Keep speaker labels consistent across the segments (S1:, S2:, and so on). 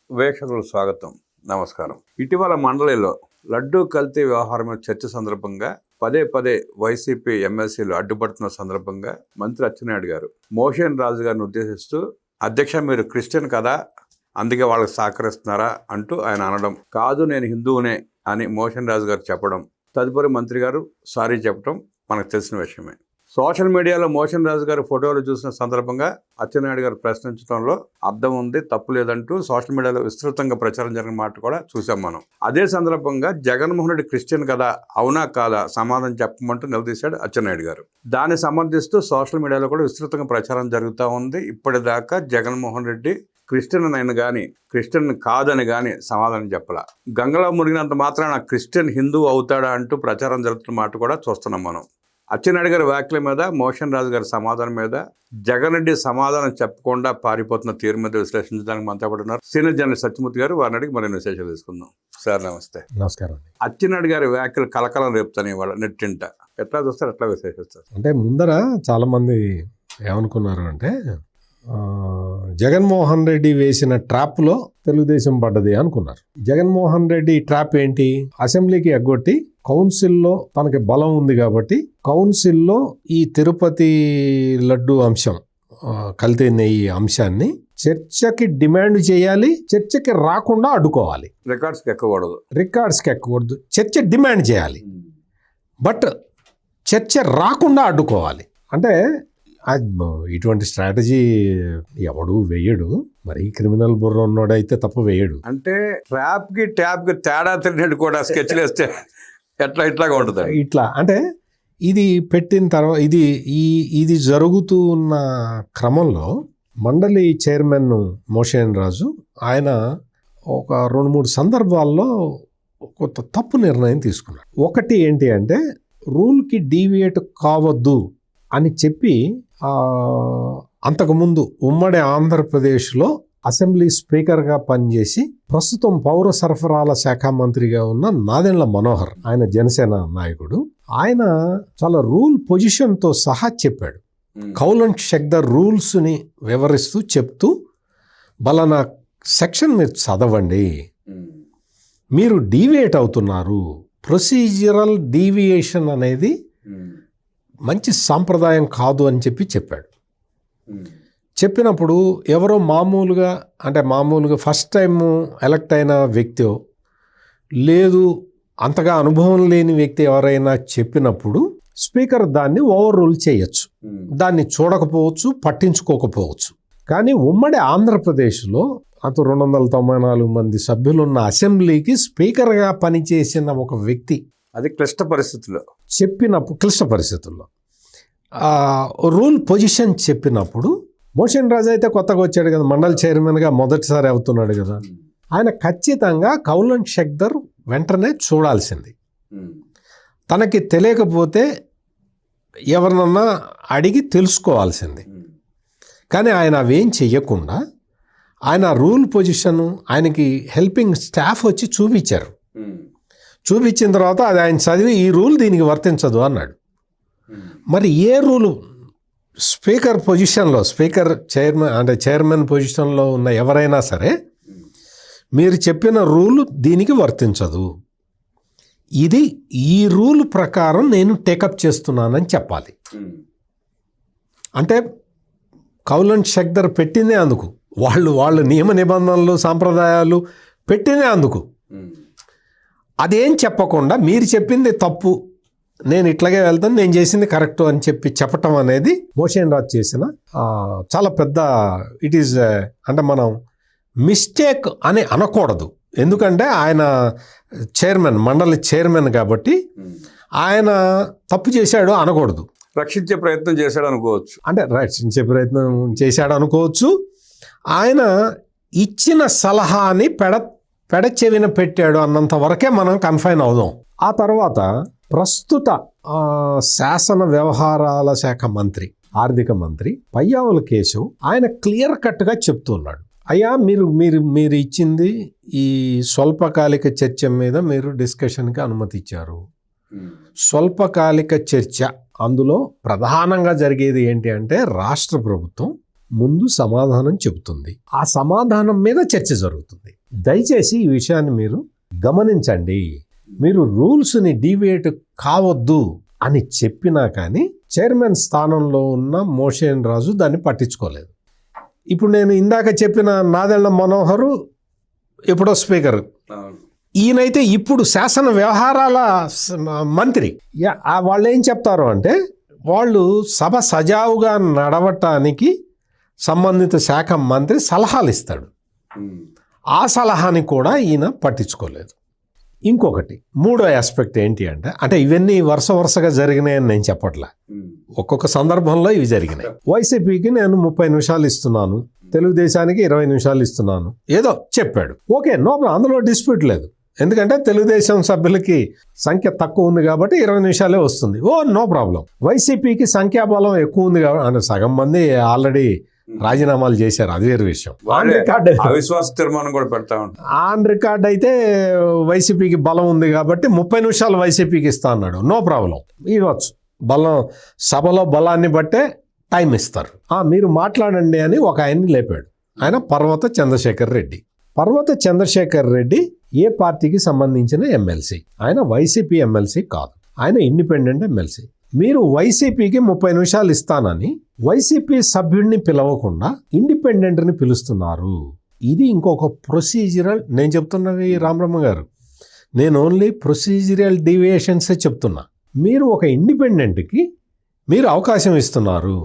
S1: వీక్షకులకు స్వాగతం, నమస్కారం. ఇటీవల మండలిలో లడ్డూ కల్తీ వ్యవహారం మీద చర్చ సందర్భంగా పదే వైసీపీ ఎమ్మెల్సీలు అడ్డుపడుతున్న సందర్భంగా మంత్రి అచ్చెన్నాయుడు గారు మోషన్ రాజు గారిని ఉద్దేశిస్తూ, అధ్యక్ష మీరు క్రిస్టియన్ కదా, అందుకే వాళ్ళకి సహకరిస్తున్నారా అంటూ ఆయన అనడం, కాదు నేను హిందువునే అని మోషన్ రాజు గారు చెప్పడం, తదుపరి మంత్రి గారు సారీ చెప్పడం మనకు తెలిసిన విషయమే. సోషల్ మీడియాలో మోషన్ రాజు గారి ఫోటోలు చూసిన సందర్భంగా అచ్చెన్నాయుడు గారు ప్రశ్నించడంలో అర్థం ఉంది, తప్పు లేదంటూ సోషల్ మీడియాలో విస్తృతంగా ప్రచారం జరిగిన మాట కూడా చూసాం మనం. అదే సందర్భంగా జగన్మోహన్ రెడ్డి క్రిస్టియన్ కదా, అవునా కాదా సమాధానం చెప్పమంటూ నిలదీశాడు అచ్చెన్నాయుడు గారు. దాన్ని సమర్థిస్తూ సోషల్ మీడియాలో కూడా విస్తృతంగా ప్రచారం జరుగుతూ ఉంది. ఇప్పటిదాకా జగన్మోహన్ రెడ్డి క్రిస్టియన్ అయిన కానీ క్రిస్టియన్ కాదని కానీ సమాధానం చెప్పలా. గంగలో మునిగినంత మాత్రాన క్రిస్టియన్ హిందువు అవుతాడా అంటూ ప్రచారం జరుగుతున్న మాట కూడా చూస్తున్నాం మనం. అచ్చెన్నాయుడు గారి వ్యాఖ్యల మీద, మోషన్ రాజు గారి సమాధానం మీద, జగన్ రెడ్డి సమాధానం చెప్పకుండా పారిపోతున్న తీరు మీద విశ్లేషించడానికి మనతో పాటు ఉన్నారు సీనియర్ జర్నలిస్ట్ సత్యమూర్తి గారు. వారిని అడిగి మరిన్ని విశేషాలు తీసుకుందాం. సార్ నమస్తే.
S2: నమస్కారం.
S1: అచ్చెన్నాయుడు గారి వ్యాఖ్యలు కలకలం రేపుతాను ఇవాళ నెట్టింట. ఎట్లా చూస్తారు, ఎట్లా విశ్లేషిస్తారు?
S2: అంటే ముందర చాలామంది ఏమనుకున్నారు అంటే జగన్మోహన్ రెడ్డి వేసిన ట్రాప్లో తెలుగుదేశం పడ్డది అనుకున్నారు. జగన్మోహన్ రెడ్డి ట్రాప్ ఏంటి? అసెంబ్లీకి ఎగ్గొట్టి కౌన్సిల్లో తనకి బలం ఉంది కాబట్టి కౌన్సిల్లో ఈ తిరుపతి లడ్డు అంశం, కల్తీ నెయ్యి అంశాన్ని చర్చకి డిమాండ్ చేయాలి, చర్చకి రాకుండా అడ్డుకోవాలి.
S1: రికార్డ్స్కి
S2: ఎక్కకూడదు, చర్చ డిమాండ్ చేయాలి, బట్ చర్చ రాకుండా అడ్డుకోవాలి. అంటే ఇటువంటి స్ట్రాటజీ ఎవడు వేయడు, మరి క్రిమినల్ బుర్ర ఉన్నోడైతే తప్ప వేయడు.
S1: అంటే ట్రాప్కి ట్యాప్కి తేడా తెలియదు కూడా స్కెచ్లు వేస్తే ఇట్లాగా ఉంటుంది.
S2: ఇట్లా అంటే ఇది పెట్టిన తర్వాత ఇది జరుగుతూ ఉన్న క్రమంలో మండలి చైర్మన్ మోషన్ రాజు ఆయన ఒక 2-3 సందర్భాల్లో కొంత తప్పు నిర్ణయం తీసుకున్నాడు. ఒకటి ఏంటి అంటే రూల్కి డీవియేట్ కావద్దు అని చెప్పి అంతకుముందు ఉమ్మడి ఆంధ్రప్రదేశ్లో అసెంబ్లీ స్పీకర్గా పనిచేసి ప్రస్తుతం పౌర సరఫరాల శాఖ మంత్రిగా ఉన్న నాదెండ్ల మనోహర్, ఆయన జనసేన నాయకుడు, ఆయన చాలా రూల్ పొజిషన్తో సహా చెప్పాడు. కౌల్ అండ్ చెక్ ద రూల్స్ని వివరిస్తూ చెప్తూ, బలానా సెక్షన్ మీరు చదవండి, మీరు డీవియేట్ అవుతున్నారు, ప్రొసీజరల్ డీవియేషన్ అనేది మంచి సాంప్రదాయం కాదు అని చెప్పాడు. చెప్పినప్పుడు ఎవరో మామూలుగా ఫస్ట్ టైం ఎలక్ట్ అయిన వ్యక్తి, లేదు అంతగా అనుభవం లేని వ్యక్తి ఎవరైనా చెప్పినప్పుడు స్పీకర్ దాన్ని ఓవర్ రూల్ చేయొచ్చు, దాన్ని చూడకపోవచ్చు, పట్టించుకోకపోవచ్చు. కానీ ఉమ్మడి ఆంధ్రప్రదేశ్లో 294 మంది సభ్యులున్న అసెంబ్లీకి స్పీకర్గా పనిచేసిన ఒక వ్యక్తి,
S1: అది క్లిష్ట పరిస్థితుల్లో రూల్ పొజిషన్ చెప్పినప్పుడు, మోషన్ రాజు అయితే కొత్తగా వచ్చాడు కదా, మండలి చైర్మన్గా మొదటిసారి అవుతున్నాడు కదా, ఆయన ఖచ్చితంగా కౌల్ అండ్ చెక్ ద వెంటనే చూడాల్సింది. తనకి తెలియకపోతే ఎవరినన్నా అడిగి తెలుసుకోవాల్సింది. కానీ ఆయన అవేం చెయ్యకుండా ఆయన రూల్ పొజిషను, ఆయనకి హెల్పింగ్ స్టాఫ్ వచ్చి చూపించారు. చూపించిన తర్వాత అది ఆయన చదివి ఈ రూల్ దీనికి వర్తించదు అన్నాడు. మరి ఏ రూలు స్పీకర్ పొజిషన్లో, చైర్మన్ పొజిషన్లో ఉన్న ఎవరైనా సరే మీరు చెప్పిన రూలు దీనికి వర్తించదు, ఈ రూల్ ప్రకారం నేను టేకప్ చేస్తున్నానని చెప్పాలి. అంటే కౌల్ అండ్ చెక్ ద పెట్టిందే అందుకు, వాళ్ళు నియమ నిబంధనలు సాంప్రదాయాలు పెట్టిందే అందుకు. అదేం చెప్పకుండా మీరు చెప్పింది తప్పు, నేను ఇట్లాగే వెళ్తాను, నేను చేసింది కరెక్ట్ అని చెప్పటం అనేది మోషన్ రాజు చేసిన చాలా పెద్ద అంటే మనం మిస్టేక్ అని అనకూడదు. ఎందుకంటే ఆయన మండలి చైర్మన్ కాబట్టి ఆయన తప్పు చేశాడు అనకూడదు. రక్షించే ప్రయత్నం
S2: చేశాడు అనుకోవచ్చు. ఆయన ఇచ్చిన సలహాని పెడచెవిన పెట్టాడు అన్నంత వరకే మనం కన్ఫైన్ అవుదాం. ఆ తర్వాత ప్రస్తుత శాసన వ్యవహారాల శాఖ మంత్రి, ఆర్థిక మంత్రి పయ్యావుల కేశవ్, ఆయన క్లియర్ కట్గా చెప్తున్నాడు, అయ్యా మీరు ఇచ్చింది ఈ స్వల్పకాలిక చర్చ మీద మీరు డిస్కషన్కి అనుమతి ఇచ్చారు. స్వల్పకాలిక చర్చ, అందులో ప్రధానంగా జరిగేది ఏంటి అంటే రాష్ట్ర ప్రభుత్వం ముందు సమాధానం చెబుతుంది. ఆ సమాధానం మీద చర్చ జరుగుతుంది. దయచేసి ఈ విషయాన్ని మీరు గమనించండి. మీరు రూల్స్ని డీవియేట్ కావద్దు అని చెప్పినా కానీ చైర్మన్ స్థానంలో ఉన్న మోషన్ రాజు దాన్ని పట్టించుకోలేదు. ఇప్పుడు నేను ఇందాక చెప్పిన నాదెళ్ల మనోహరు ఎప్పుడో స్పీకర్, ఈయనైతే ఇప్పుడు శాసన వ్యవహారాల మంత్రి. వాళ్ళు ఏం చెప్తారు అంటే వాళ్ళు సభ సజావుగా నడవటానికి సంబంధిత శాఖ మంత్రి సలహాలు ఇస్తాడు. ఆ సలహాని కూడా ఈయన పట్టించుకోలేదు. ఇంకొకటి మూడో ఆస్పెక్ట్ ఏంటి అంటే ఇవన్నీ వరుసగా జరిగినాయని నేను చెప్పట్లే, ఒక్కొక్క సందర్భంలో ఇవి జరిగినాయి. వైసీపీకి నేను 30 నిమిషాలు ఇస్తున్నాను, తెలుగుదేశానికి 20 నిమిషాలు ఇస్తున్నాను ఏదో చెప్పాడు. ఓకే, నో ప్రాబ్లం, అందులో డిస్ప్యూట్ లేదు. ఎందుకంటే తెలుగుదేశం సభ్యులకి సంఖ్య తక్కువ ఉంది కాబట్టి 20 నిమిషాలే వస్తుంది. No problem. వైసీపీకి సంఖ్యాబలం ఎక్కువ ఉంది కాబట్టి సగం మంది ఆల్రెడీ రాజీనామాలు చేశారు, అది వేరే విషయం.
S1: అవిశ్వాస తీర్మానం కూడా పెడతా ఉంటారు.
S2: ఆన్ రికార్డ్ అయితే వైసీపీకి బలం ఉంది కాబట్టి 30 నిమిషాలు వైసీపీకి ఇస్తా అన్నాడు. నో ప్రాబ్లం, ఇవ్వచ్చు. బలం సభలో బలాన్ని బట్టే టైం ఇస్తారు. మీరు మాట్లాడండి అని ఒక ఆయన్ని లేపాడు. ఆయన పర్వత చంద్రశేఖర్ రెడ్డి. పర్వత చంద్రశేఖర్ రెడ్డి ఏ పార్టీకి సంబంధించిన ఎమ్మెల్సీ. ఆయన వైసీపీ ఎమ్మెల్సీ కాదు, ఆయన ఇండిపెండెంట్ ఎమ్మెల్సీ. మీరు వైసీపీకి 30 నిమిషాలు ఇస్తానని వైసీపీ సభ్యుడిని పిలవకుండా ఇండిపెండెంట్ని పిలుస్తున్నారు. ఇది ఇంకొక ప్రొసీజరల్, నేను చెప్తున్నది రామబ్రహ్మ గారు, నేను ఓన్లీ ప్రొసీజరల్ డీవియేషన్సే చెప్తున్నా. మీరు ఒక ఇండిపెండెంట్కి మీరు అవకాశం ఇస్తున్నారు,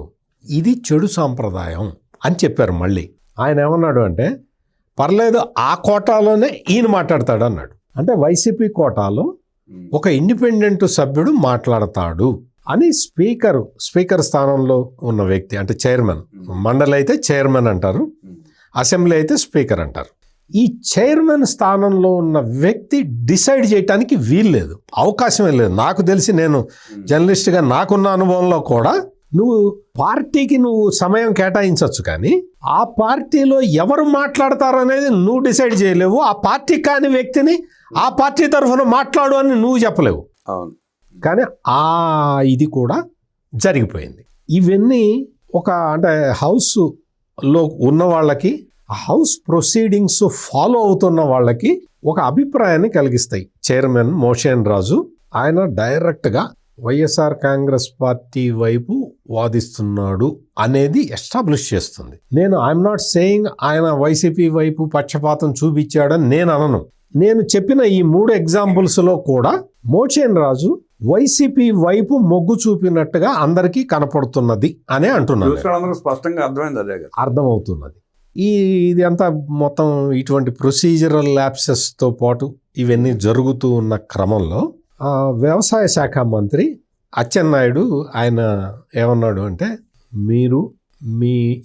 S2: ఇది చెడు సాంప్రదాయం అని చెప్పారు. మళ్ళీ ఆయన ఏమన్నాడు అంటే పర్లేదు, ఆ కోటాలోనే ఈయన మాట్లాడతాడు అన్నాడు. అంటే వైసీపీ కోటాలో ఒక ఇండిపెండెంట్ సభ్యుడు మాట్లాడతాడు అని స్పీకర్ స్థానంలో ఉన్న వ్యక్తి, అంటే చైర్మన్, మండలి అయితే చైర్మన్ అంటారు, అసెంబ్లీ అయితే స్పీకర్ అంటారు. ఈ చైర్మన్ స్థానంలో ఉన్న వ్యక్తి డిసైడ్ చేయటానికి వీల్లేదు, అవకాశమే లేదు. నాకు తెలిసి, నేను జర్నలిస్ట్గా నాకున్న అనుభవంలో కూడా, నువ్వు పార్టీకి నువ్వు సమయం కేటాయించవచ్చు కానీ ఆ పార్టీలో ఎవరు మాట్లాడతారు అనేది నువ్వు డిసైడ్ చేయలేవు. ఆ పార్టీ కాని వ్యక్తిని ఆ పార్టీ తరఫున మాట్లాడు అని నువ్వు చెప్పలేవు. కానీ ఇది కూడా జరిగిపోయింది. ఇవన్నీ అంటే హౌస్లో ఉన్న వాళ్ళకి, హౌస్ ప్రొసీడింగ్స్ ఫాలో అవుతున్న వాళ్ళకి ఒక అభిప్రాయాన్ని కలిగిస్తాయి. చైర్మన్ మోషన్ రాజు ఆయన డైరెక్ట్గా వైఎస్ఆర్ కాంగ్రెస్ పార్టీ వైపు వాదిస్తున్నాడు అనేది ఎస్టాబ్లిష్ చేస్తుంది. ఐఎమ్ నాట్ సేయింగ్ ఆయన వైసీపీ వైపు పక్షపాతం చూపించాడని నేను అనను. నేను చెప్పిన ఈ 3 ఎగ్జాంపుల్స్లో కూడా మోషన్ రాజు వైసీపీ వైపు మొగ్గు చూపినట్టుగా అందరికీ కనపడుతున్నది అనే అంటున్నాను.
S1: స్పష్టంగా
S2: అర్థమవుతున్నది. ఇది అంతా మొత్తం ఇటువంటి ప్రొసీజరల్ ల్యాప్సెస్తో పాటు ఇవన్నీ జరుగుతూ ఉన్న క్రమంలో వ్యవసాయ శాఖ మంత్రి అచ్చెన్నాయుడు ఆయన ఏమన్నాడు అంటే, మీరు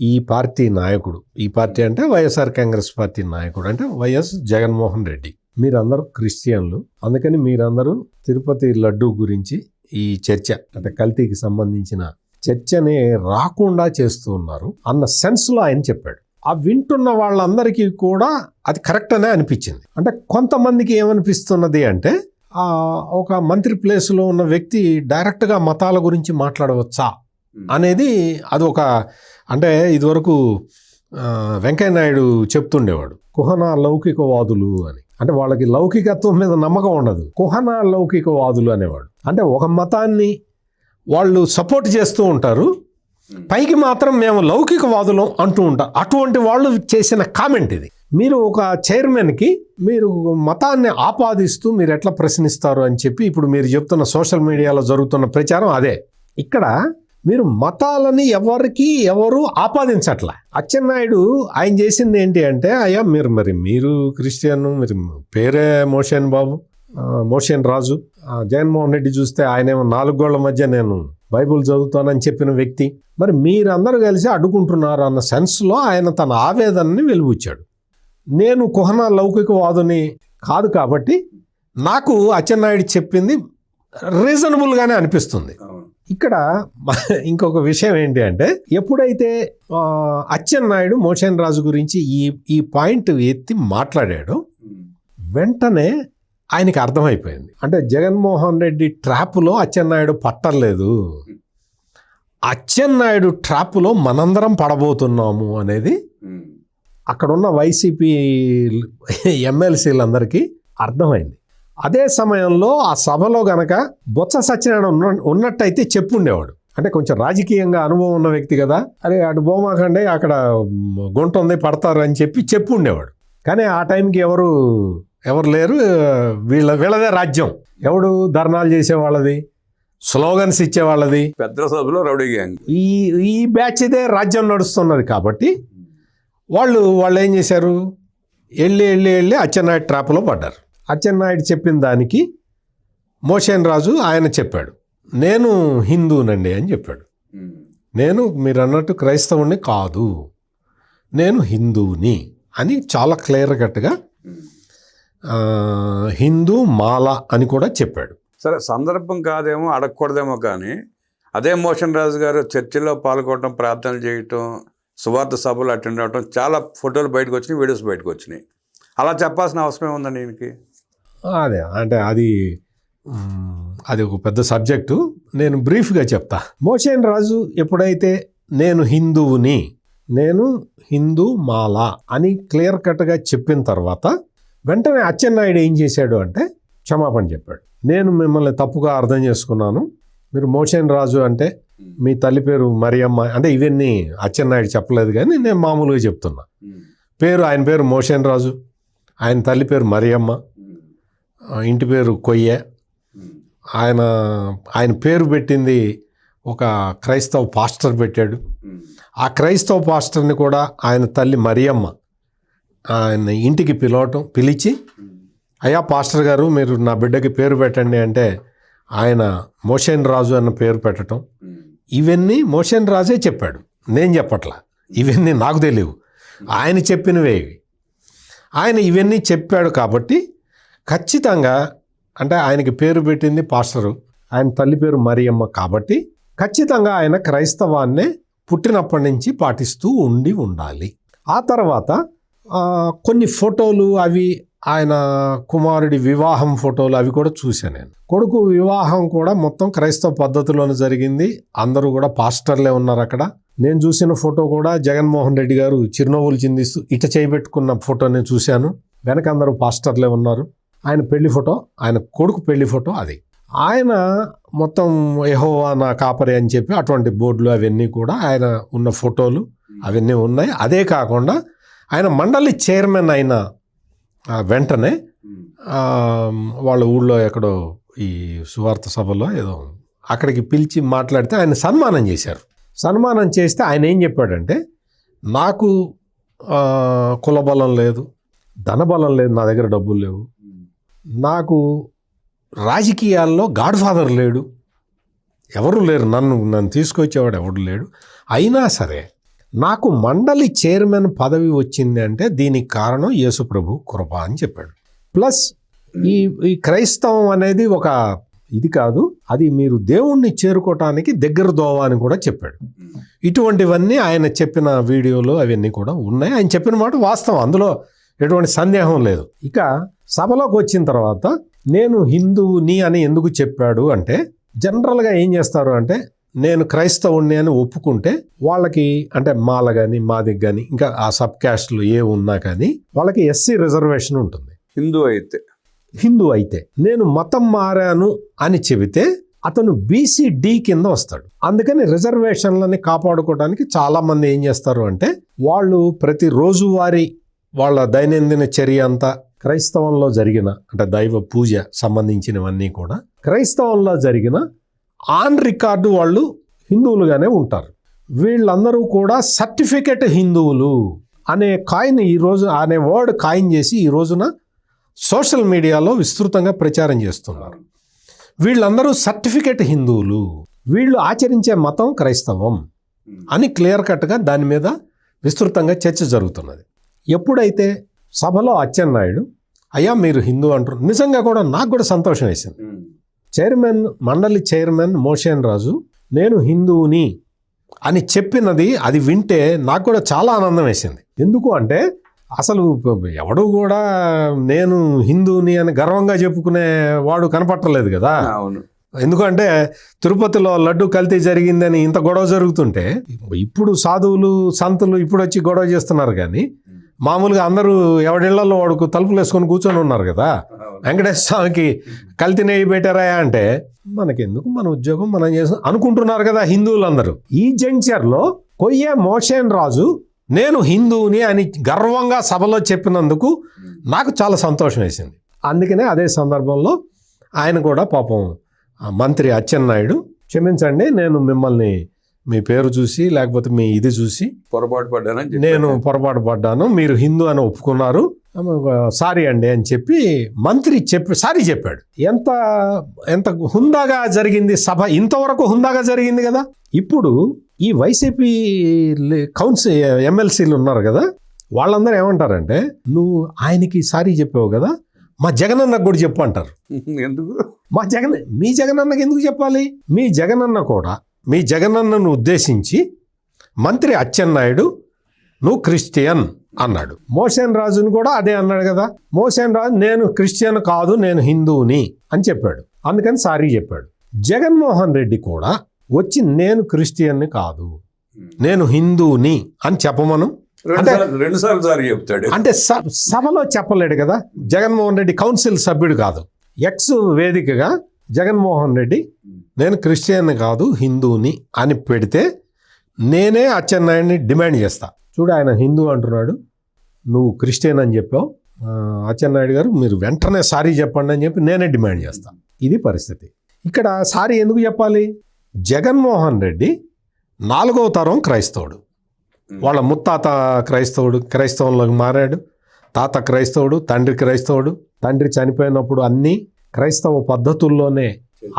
S2: ఈ పార్టీ నాయకుడు, ఈ పార్టీ అంటే వైఎస్ఆర్ కాంగ్రెస్ పార్టీ నాయకుడు అంటే వైఎస్ జగన్మోహన్ రెడ్డి, మీరందరూ క్రిస్టియన్లు, అందుకని మీరందరూ తిరుపతి లడ్డూ గురించి ఈ చర్చ అంటే కల్తీకి సంబంధించిన చర్చని రాకుండా చేస్తూ ఉన్నారు అన్న సెన్స్లో ఆయన చెప్పాడు. వింటున్న వాళ్ళందరికీ కూడా అది కరెక్ట్ అనే అనిపించింది. అంటే కొంతమందికి ఏమనిపిస్తున్నది అంటే, ఒక మంత్రి ప్లేస్లో ఉన్న వ్యక్తి డైరెక్ట్గా మతాల గురించి మాట్లాడవచ్చా అనేది అదొక, అంటే ఇదివరకు వెంకయ్యనాయుడు చెప్తుండేవాడు కుహనా లౌకికవాదులు అని. అంటే వాళ్ళకి లౌకికత్వం మీద నమ్మకం ఉండదు, కుహనా లౌకికవాదులు అనేవాడు. అంటే ఒక మతాన్ని వాళ్ళు సపోర్ట్ చేస్తూ ఉంటారు, పైకి మాత్రం మేము లౌకికవాదులం అంటూ ఉంటారు. అటువంటి వాళ్ళు చేసిన కామెంట్ ఇది. మీరు ఒక చైర్మన్కి మీరు మతాన్ని ఆపాదిస్తూ మీరు ఎట్లా ప్రశ్నిస్తారు అని చెప్పి ఇప్పుడు మీరు చెప్తున్న సోషల్ మీడియాలో జరుగుతున్న ప్రచారం అదే. ఇక్కడ మీరు మతాలని ఎవరు ఆపాదించట్లా. అచ్చెన్నాయుడు ఆయన చేసింది ఏంటి అంటే, అయ్యా మీరు క్రిస్టియన్, మీరు పేరే మోషన్ రాజు, జగన్మోహన్ రెడ్డి చూస్తే ఆయనేమో 4 గోళ్ల మధ్య నేను బైబుల్ చదువుతానని చెప్పిన వ్యక్తి, మరి మీరందరూ కలిసి అడ్డుకుంటున్నారు అన్న సెన్స్లో ఆయన తన ఆవేదనని వెలుబుచ్చాడు. నేను కుహనా లౌకికవాదుని కాదు కాబట్టి నాకు అచ్చెన్నాయుడు చెప్పింది రీజనబుల్గానే అనిపిస్తుంది. ఇక్కడ ఇంకొక విషయం ఏంటి అంటే, ఎప్పుడైతే అచ్చెన్నాయుడు మోషన్ రాజు గురించి ఈ పాయింట్ ఎత్తి మాట్లాడాడో వెంటనే ఆయనకి అర్థమైపోయింది. అంటే జగన్మోహన్ రెడ్డి ట్రాప్లో అచ్చెన్నాయుడు పట్టలేదు, అచ్చెన్నాయుడు ట్రాప్లో మనందరం పడబోతున్నాము అనేది అక్కడున్న వైసీపీ ఎమ్మెల్సీలందరికీ అర్థమైంది. అదే సమయంలో ఆ సభలో గనక బొత్స సత్యనారాయణ ఉన్నట్టయితే చెప్పుండేవాడు. అంటే కొంచెం రాజకీయంగా అనుభవం ఉన్న వ్యక్తి కదా, అరే అటు బోమాకండే అక్కడ గుంట ఉంది పడతారు అని చెప్పుండేవాడు. కానీ ఆ టైంకి ఎవరు లేరు. వీళ్ళదే రాజ్యం. ఎవడు ధర్నాలు చేసేవాళ్ళది, స్లోగన్స్ ఇచ్చేవాళ్ళది,
S1: పెద్ద సభలో రౌడీ గ్యాంగ్.
S2: ఈ బ్యాచ్ ఇదే రాజ్యం నడుస్తున్నది. కాబట్టి వాళ్ళు ఏం చేశారు, వెళ్ళి అచ్చెన్నాయుడు ట్రాప్లో పడ్డారు. అచ్చెన్నాయుడు చెప్పిన దానికి మోషన్ రాజు ఆయన చెప్పాడు, నేను హిందూనండి అని చెప్పాడు. నేను మీరు అన్నట్టు క్రైస్తవుని కాదు, నేను హిందూని అని చాలా క్లియర్ కట్గా హిందూ మాల అని కూడా చెప్పాడు.
S1: సరే, సందర్భం కాదేమో, అడగకూడదేమో, కానీ అదే మోషన్ రాజు గారు చర్చిలో పాల్గొనడం, ప్రార్థనలు చేయటం, సువార్త సభలు అటెండ్ అవ్వటం, చాలా ఫోటోలు బయటకు వచ్చినాయి, వీడియోస్ బయటకు వచ్చినాయి. అలా చెప్పాల్సిన అవసరం ఏముందండి ఈయనకి?
S2: అదే అంటే అది ఒక పెద్ద సబ్జెక్టు. నేను బ్రీఫ్గా చెప్తా. మోషన్ రాజు ఎప్పుడైతే నేను హిందువుని, నేను హిందూ మాల అని క్లియర్ కట్గా చెప్పిన తర్వాత వెంటనే అచ్చెన్నాయుడు ఏం చేశాడు అంటే క్షమాపణ చెప్పాడు. నేను మిమ్మల్ని తప్పుగా అర్థం చేసుకున్నాను, మీరు మోషన్ రాజు అంటే మీ తల్లి పేరు మరియమ్మ అంటే ఇవన్నీ అచ్చెన్నాయుడు చెప్పలేదు, కానీ నేను మామూలుగా చెప్తున్నా. ఆయన పేరు మోషన్ రాజు, ఆయన తల్లి పేరు మరియమ్మ, ఇంటి పేరు కొయ్య. ఆయన పేరు పెట్టింది ఒక క్రైస్తవ పాస్టర్ పెట్టాడు. ఆ క్రైస్తవ పాస్టర్ని కూడా ఆయన తల్లి మరియమ్మ ఆయన ఇంటికి పిలిచి, అయ్యా పాస్టర్ గారు మీరు నా బిడ్డకి పేరు పెట్టండి అంటే ఆయన మోషన్ రాజు అన్న పేరు పెట్టడం. ఇవన్నీ మోషన్ రాజే చెప్పాడు, నేను చెప్పట్లా. ఇవన్నీ నాకు తెలియవు, ఆయన చెప్పినవే ఇవి. ఆయన ఇవన్నీ చెప్పాడు కాబట్టి ఖచ్చితంగా, అంటే ఆయనకి పేరు పెట్టింది పాస్టరు, ఆయన తల్లి పేరు మరియమ్మ కాబట్టి ఖచ్చితంగా ఆయన క్రైస్తవాన్నే పుట్టినప్పటి నుంచి పాటిస్తూ ఉండాలి. ఆ తర్వాత కొన్ని ఫోటోలు అవి ఆయన కుమారుడి వివాహం ఫోటోలు అవి కూడా చూశాను నేను. కొడుకు వివాహం కూడా మొత్తం క్రైస్తవ పద్ధతిలోనే జరిగింది. అందరూ కూడా పాస్టర్లే ఉన్నారు అక్కడ. నేను చూసిన ఫోటో కూడా జగన్మోహన్ రెడ్డి గారు చిరునవ్వులు చిందిస్తూ ఇట చేయబెట్టుకున్న ఫోటో నేను చూశాను. వెనక అందరూ పాస్టర్లే ఉన్నారు. ఆయన పెళ్లి ఫోటో, ఆయన కొడుకు పెళ్లి ఫోటో అది. ఆయన మొత్తం యెహోవా నా కాపరి అని చెప్పి అటువంటి బోర్డులు అవన్నీ కూడా ఆయన ఉన్న ఫోటోలు అవన్నీ ఉన్నాయి. అదే కాకుండా ఆయన మండలి చైర్మన్ అయిన వెంటనే వాళ్ళ ఊళ్ళో ఎక్కడో ఈ సువార్త సభలో ఏదో అక్కడికి పిలిచి మాట్లాడితే ఆయన సన్మానం చేశారు. సన్మానం చేస్తే ఆయన ఏం చెప్పాడంటే, నాకు కులబలం లేదు, ధనబలం లేదు, నా దగ్గర డబ్బులు లేవు, నాకు రాజకీయాల్లో గాడ్ ఫాదర్ లేడు, ఎవరు లేరు, నన్ను తీసుకొచ్చేవాడు ఎవడు లేడు, అయినా సరే నాకు మండలి చైర్మన్ పదవి వచ్చింది అంటే దీనికి కారణం యేసుప్రభు కృప అని చెప్పాడు. ప్లస్ ఈ క్రైస్తవం అనేది ఒక ఇది కాదు, అది మీరు దేవుణ్ణి చేరుకోవటానికి దగ్గర దోవ అని కూడా చెప్పాడు. ఇటువంటివన్నీ ఆయన చెప్పిన వీడియోలు అవన్నీ కూడా ఉన్నాయి. ఆయన చెప్పిన మాట వాస్తవం, అందులో ఎటువంటి సందేహం లేదు. ఇక సభలోకి వచ్చిన తర్వాత నేను హిందువుని అని ఎందుకు చెప్పాడు అంటే, జనరల్గా ఏం చేస్తారు అంటే, నేను క్రైస్తవుణ్ణి అని ఒప్పుకుంటే వాళ్ళకి, అంటే మాల కానీ మాదికి కానీ ఇంకా ఆ సబ్ క్యాస్ట్లు ఏ ఉన్నా కానీ వాళ్ళకి ఎస్సీ రిజర్వేషన్ ఉంటుంది. హిందూ అయితే నేను మతం మారాను అని చెబితే అతను BC-D కింద వస్తాడు. అందుకని రిజర్వేషన్లని కాపాడుకోవడానికి చాలామంది ఏం చేస్తారు అంటే, వాళ్ళు ప్రతి రోజువారీ వాళ్ళ దైనందిన చర్య అంతా క్రైస్తవంలో జరిగిన, అంటే దైవ పూజ సంబంధించినవన్నీ కూడా క్రైస్తవంలో జరిగిన ఆన్ రికార్డు వాళ్ళు హిందువులుగానే ఉంటారు. వీళ్ళందరూ కూడా సర్టిఫికెట్ హిందువులు అనే అనే వర్డ్ కాయిన్ చేసి ఈ రోజున సోషల్ మీడియాలో విస్తృతంగా ప్రచారం చేస్తున్నారు. వీళ్ళందరూ సర్టిఫికెట్ హిందువులు, వీళ్ళు ఆచరించే మతం క్రైస్తవం అని క్లియర్ కట్గా దాని మీద విస్తృతంగా చర్చ జరుగుతున్నది. ఎప్పుడైతే సభలో అచ్చెన్నాయుడు అయ్యా మీరు హిందూ అంటారు, నిజంగా కూడా నాకు కూడా సంతోషం వేసింది. మండలి చైర్మన్ మోషన్ రాజు నేను హిందువుని అని చెప్పినది అది వింటే నాకు కూడా చాలా ఆనందం వేసింది. ఎందుకు అంటే అసలు ఎవడు కూడా నేను హిందువుని అని గర్వంగా చెప్పుకునే వాడు కనపట్టలేదు కదా. ఎందుకంటే తిరుపతిలో లడ్డు కల్తీ జరిగిందని ఇంత గొడవ జరుగుతుంటే ఇప్పుడు సాధువులు సంతులు ఇప్పుడు వచ్చి గొడవ చేస్తున్నారు కానీ మామూలుగా అందరూ ఎవడిళ్లలో వాడుకు తలుపులు వేసుకొని కూర్చొని ఉన్నారు కదా. వెంకటేశ్వర స్వామికి కల్తీ నెయ్యి పెట్టారా అంటే మనకెందుకు, మన ఉద్యోగం మనం చేస్తాం అనుకుంటున్నారు కదా హిందువులందరూ. ఈ జంక్షన్లో కొయ్య మోషన్ రాజు నేను హిందువుని అని గర్వంగా సభలో చెప్పినందుకు నాకు చాలా సంతోషం వేసింది. అందుకనే అదే సందర్భంలో ఆయన కూడా పాపం మంత్రి అచ్చెన్నాయుడు, క్షమించండి నేను మిమ్మల్ని మీ పేరు చూసి లేకపోతే మీ ఇది చూసి నేను పొరపాటు పడ్డాను, మీరు హిందూ అని ఒప్పుకున్నారు, సారీ అండి అని చెప్పి మంత్రి సారీ చెప్పాడు. ఎంత ఎంత హుందాగా జరిగింది సభ, ఇంతవరకు హుందాగా జరిగింది కదా. ఇప్పుడు ఈ వైసీపీ కౌన్సిల్ ఎమ్మెల్సీలు ఉన్నారు కదా, వాళ్ళందరూ ఏమంటారంటే నువ్వు ఆయనకి సారీ చెప్పావు కదా, మా జగనన్నకు కూడా చెప్పు అంటారు.
S1: ఎందుకు
S2: మీ జగనన్నకి ఎందుకు చెప్పాలి? మీ జగనన్న కూడా మీ జగనన్నను ఉద్దేశించి మంత్రి అచ్చెన్నాయుడు నువ్వు క్రిస్టియన్ అన్నాడు. మోషన్ రాజును కూడా అదే అన్నాడు కదా. మోషన్ రాజు నేను క్రిస్టియన్ కాదు నేను హిందువుని అని చెప్పాడు, అందుకని సారీ చెప్పాడు. జగన్మోహన్ రెడ్డి కూడా వచ్చి నేను క్రిస్టియన్ని కాదు నేను హిందువుని అని చెప్పమను
S1: రెండు సార్లు సారీ చెప్తాడు.
S2: అంటే సభలో చెప్పలేడు కదా. జగన్మోహన్ రెడ్డి కౌన్సిల్ సభ్యుడు కాదు. ఎక్స్ వేదికగా జగన్మోహన్ రెడ్డి నేను క్రిస్టియన్ కాదు హిందువుని అని పెడితే నేనే అచ్చెన్నాయుడిని డిమాండ్ చేస్తా. చూడు ఆయన హిందూ అంటున్నాడు, నువ్వు క్రిస్టియన్ అని చెప్పావు, అచ్చెన్నాయుడు గారు మీరు వెంటనే సారీ చెప్పండి అని చెప్పి నేనే డిమాండ్ చేస్తా. ఇది పరిస్థితి. ఇక్కడ సారీ ఎందుకు చెప్పాలి? జగన్మోహన్ రెడ్డి 4వ తరం క్రైస్తవుడు. వాళ్ళ ముత్తాత క్రైస్తవంలోకి మారాడు, తాత క్రైస్తవుడు, తండ్రి క్రైస్తవుడు. తండ్రి చనిపోయినప్పుడు అన్నీ క్రైస్తవ పద్ధతుల్లోనే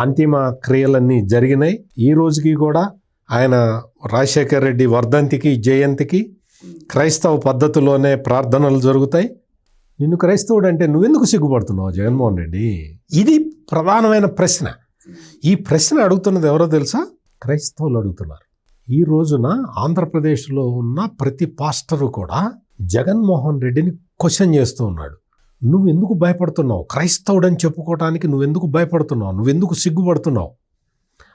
S2: అంతిమ క్రియలన్నీ జరిగినాయి. ఈ రోజుకి కూడా ఆయన రాజశేఖర్ రెడ్డి వర్ధంతికి జయంతికి క్రైస్తవ పద్ధతిలోనే ప్రార్థనలు జరుగుతాయి. నిన్ను క్రైస్తవుడు అంటే నువ్వెందుకు సిగ్గుపడుతున్నావు జగన్మోహన్ రెడ్డి? ఇది ప్రధానమైన ప్రశ్న. ఈ ప్రశ్న అడుగుతున్నది ఎవరో తెలుసా? క్రైస్తవులు అడుగుతున్నారు. ఈ రోజున ఆంధ్రప్రదేశ్లో ఉన్న ప్రతి పాస్టరు కూడా జగన్మోహన్ రెడ్డిని క్వశ్చన్ చేస్తూ ఉన్నాడు. నువ్వెందుకు భయపడుతున్నావు? క్రైస్తవుడని చెప్పుకోవటానికి నువ్వెందుకు భయపడుతున్నావు? నువ్వెందుకు సిగ్గుపడుతున్నావు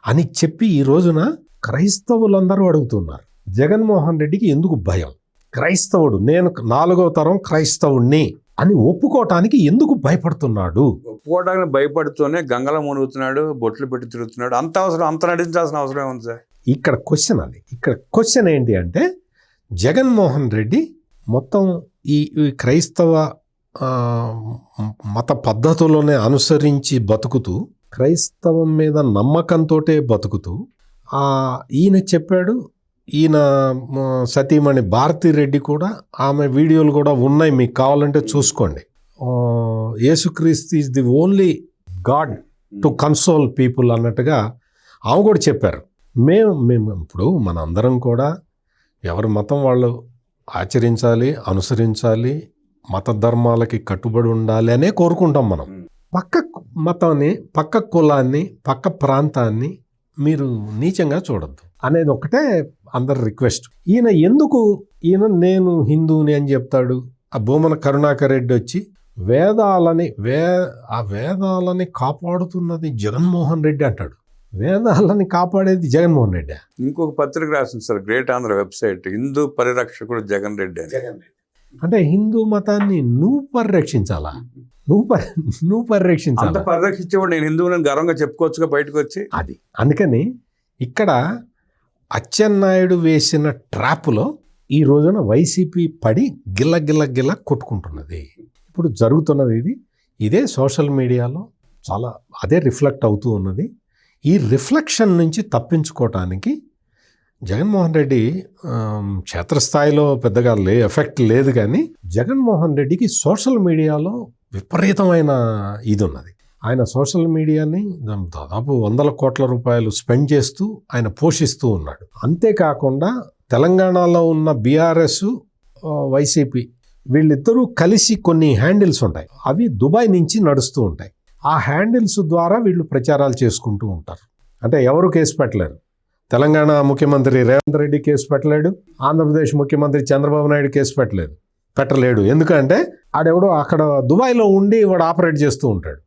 S2: అని చెప్పి ఈ రోజున క్రైస్తవులందరూ అడుగుతున్నారు. జగన్మోహన్ రెడ్డికి ఎందుకు భయం? క్రైస్తవుడు, నేను 4వ తరం క్రైస్తవుణ్ణి అని ఒప్పుకోవటానికి ఎందుకు భయపడుతున్నాడు?
S1: ఒప్పుకోవడానికి భయపడుతూనే గంగలో మునుగుతున్నాడు, బొట్లు పెట్టి తిరుగుతున్నాడు. అంత నడిచాల్సిన అవసరం ఉంది సార్.
S2: ఇక్కడ క్వశ్చన్ అది. ఇక్కడ క్వశ్చన్ ఏంటి అంటే జగన్మోహన్ రెడ్డి మొత్తం ఈ క్రైస్తవ మత పద్ధతుల్లోనే అనుసరించి బతుకుతూ క్రైస్తవం మీద నమ్మకంతో బతుకుతూ ఈయన చెప్పాడు. ఈయన సతీమణి భారతిరెడ్డి కూడా ఆమె వీడియోలు కూడా ఉన్నాయి, మీకు కావాలంటే చూసుకోండి. యేసుక్రీస్తు is the only God to console people అన్నట్టుగా ఆమె కూడా చెప్పారు. మేము ఇప్పుడు మనందరం కూడా ఎవరి మతం వాళ్ళు ఆచరించాలి, అనుసరించాలి, మత ధర్మాలకి కట్టుబడి ఉండాలి అనే కోరుకుంటాం మనం. పక్క మతాన్ని, పక్క కులాన్ని, పక్క ప్రాంతాన్ని మీరు నీచంగా చూడొద్దు అనేది ఒకటే అందరి రిక్వెస్ట్. ఈయన నేను హిందువుని అని చెప్తాడు. ఆ భూమన కరుణాకర్ రెడ్డి వచ్చి వేదాలని కాపాడుతున్నది జగన్మోహన్ రెడ్డి అంటాడు. వేదాలని కాపాడేది జగన్మోహన్ రెడ్డి.
S1: ఇంకొక పత్రిక రాసింది sir, great Andhra website, Hindu పరిరక్షకుడు జగన్ రెడ్డి అని.
S2: అంటే హిందూ మతాన్ని నువ్వు పరిరక్షించాలా? నువ్వు పరిరక్షించాలా?
S1: పరిరక్షించేవాడు నేను హిందువులను గర్వంగా చెప్పుకోవచ్చుగా బయటకు వచ్చి.
S2: అది అందుకని ఇక్కడ అచ్చెన్నాయుడు వేసిన ట్రాప్లో ఈ రోజున వైసీపీ పడి గిల్ల కొట్టుకుంటున్నది. ఇప్పుడు జరుగుతున్నది ఇదే సోషల్ మీడియాలో చాలా అదే రిఫ్లెక్ట్ అవుతూ ఉన్నది. ఈ రిఫ్లెక్షన్ నుంచి తప్పించుకోవటానికి జగన్మోహన్ రెడ్డి క్షేత్రస్థాయిలో పెద్దగా ఎఫెక్ట్ లేదు, కానీ జగన్మోహన్ రెడ్డికి సోషల్ మీడియాలో విపరీతమైన ఇది ఉన్నది. ఆయన సోషల్ మీడియాని దాదాపు 100 కోట్ల రూపాయలు స్పెండ్ చేస్తూ ఆయన పోషిస్తూ ఉన్నాడు. అంతేకాకుండా తెలంగాణలో ఉన్న బీఆర్ఎస్, వైసీపీ వీళ్ళిద్దరూ కలిసి కొన్ని హ్యాండిల్స్ ఉంటాయి, అవి దుబాయ్ నుంచి నడుస్తూ ఉంటాయి. ఆ హ్యాండిల్స్ ద్వారా వీళ్ళు ప్రచారాలు చేసుకుంటూ ఉంటారు. అంటే ఎవరు కేసు పెట్టలేరు. తెలంగాణ ముఖ్యమంత్రి రేవంత్ రెడ్డి కేసు పెట్టలేడు, ఆంధ్రప్రదేశ్ ముఖ్యమంత్రి చంద్రబాబు నాయుడు కేసు పెట్టలేడు. ఎందుకంటే ఆడెవడో అక్కడ దుబాయ్లో ఉండి వాడు ఆపరేట్ చేస్తూ ఉంటాడు.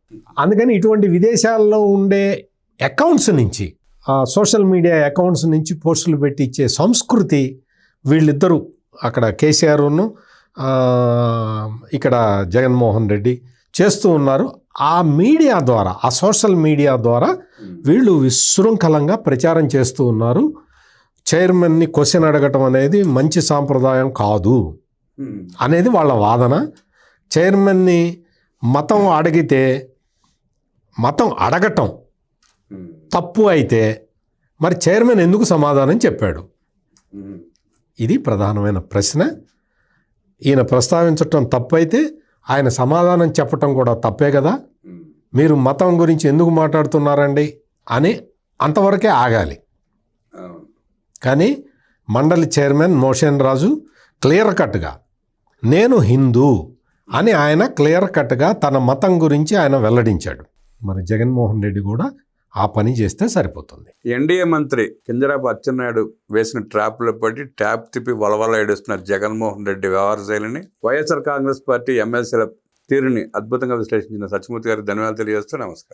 S2: అందుకని ఇటువంటి విదేశాల్లో ఉండే అకౌంట్స్ నుంచి సోషల్ మీడియా అకౌంట్స్ నుంచి పోస్టులు పెట్టి ఇచ్చే సంస్కృతి వీళ్ళిద్దరూ అక్కడ కేసీఆర్ను ఇక్కడ జగన్మోహన్ రెడ్డి చేస్తూ ఉన్నారు. ఆ మీడియా ద్వారా, ఆ సోషల్ మీడియా ద్వారా వీళ్ళు విశృంఖలంగా ప్రచారం చేస్తూ ఉన్నారు. చైర్మన్ని క్వశ్చన్ అడగటం అనేది మంచి సాంప్రదాయం కాదు అనేది వాళ్ళ వాదన. చైర్మన్ని మతం అడిగితే, మతం అడగటం తప్పు అయితే మరి చైర్మన్ ఎందుకు సమాధానం చెప్పాడు? ఇది ప్రధానమైన ప్రశ్న. ఈయన ప్రస్తావించటం తప్పైతే ఆయన సమాధానం చెప్పటం కూడా తప్పే కదా. మీరు మతం గురించి ఎందుకు మాట్లాడుతున్నారండి అని అంతవరకే ఆగాలి. కానీ మండలి చైర్మన్ మోషన్ రాజు క్లియర్ కట్గా నేను హిందూ అని ఆయన క్లియర్ కట్గా తన మతం గురించి ఆయన వెల్లడించాడు. మరి జగన్మోహన్ రెడ్డి కూడా ఆ పని చేస్తే సరిపోతుంది.
S1: ఎన్డీఏ మంత్రి కింజరాపు అచ్చెన్నాయుడు వేసిన ట్రాప్లో పడి ట్యాప్ తిప్పి వలవల ఏడుస్తున్న జగన్మోహన్ రెడ్డి వ్యవహార శైలిని, వైఎస్ఆర్ కాంగ్రెస్ పార్టీ ఎమ్మెల్సీల తీరుని అద్భుతంగా విశ్లేషించిన సత్యమూర్తి గారికి ధన్యవాదాలు తెలియజేస్తూ నమస్కారం.